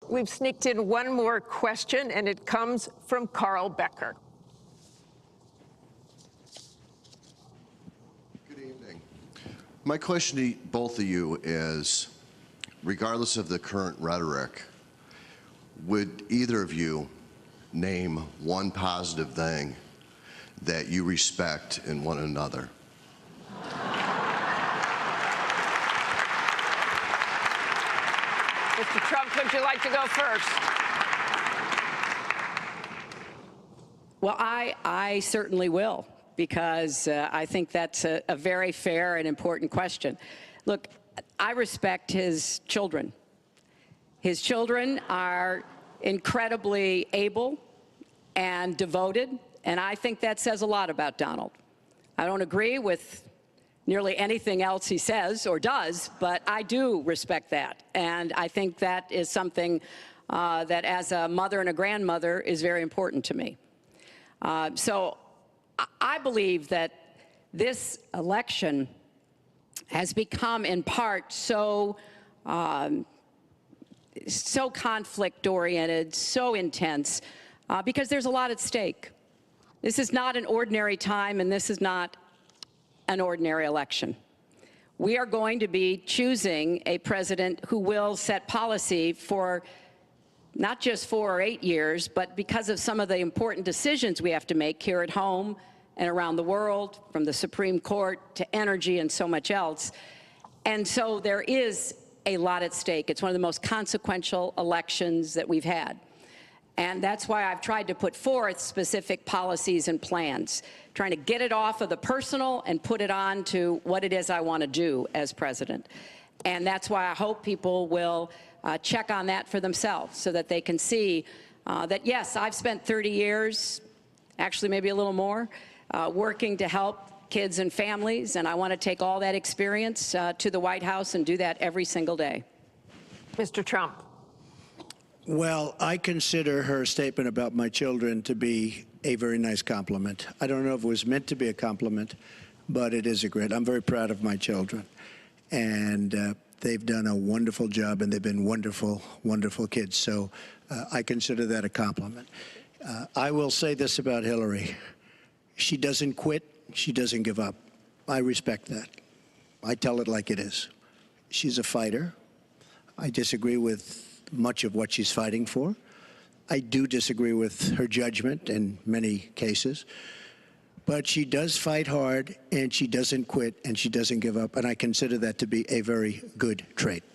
We've sneaked in one more question, and it comes from Carl Becker. Good evening. My question to both of you is, regardless of the current rhetoric, would either of you name one positive thing that you respect in one another? Mr. Trump, would you like to go first? Well, I certainly will, because I think that's a very fair and important question. Look, I respect his children. His children are incredibly able and devoted, and I think that says a lot about Donald. I don't agree with nearly anything else he says or does, but I do respect that. And I think that is something that, as a mother and a grandmother, is very important to me. So I believe that this election has become, in part, so conflict-oriented, so intense, because there's a lot at stake. This is not an ordinary time, and this is not an ordinary election. We are going to be choosing a president who will set policy for not just 4 or 8 years, but because of some of the important decisions we have to make here at home and around the world, from the Supreme Court to energy and so much else. And so there is a lot at stake. It's one of the most consequential elections that we've had. And that's why I've tried to put forth specific policies and plans, trying to get it off of the personal and put it on to what it is I want to do as president. And that's why I hope people will check on that for themselves, so that they can see that, yes, I've spent 30 years, actually maybe a little more, working to help kids and families, and I want to take all that experience to the White House and do that every single day. Mr. Trump. Well, I consider her statement about my children to be a very nice compliment. I don't know if it was meant to be a compliment, but it is a great. I'm very proud of my children, and they've done a wonderful job, and they've been wonderful, wonderful kids. So I consider that a compliment. I will say this about Hillary. She doesn't quit. She doesn't give up. I respect that. I tell it like it is. She's a fighter. I disagree with much of what she's fighting for. I do disagree with her judgment in many cases. But she does fight hard, and she doesn't quit, and she doesn't give up. And I consider that to be a very good trait.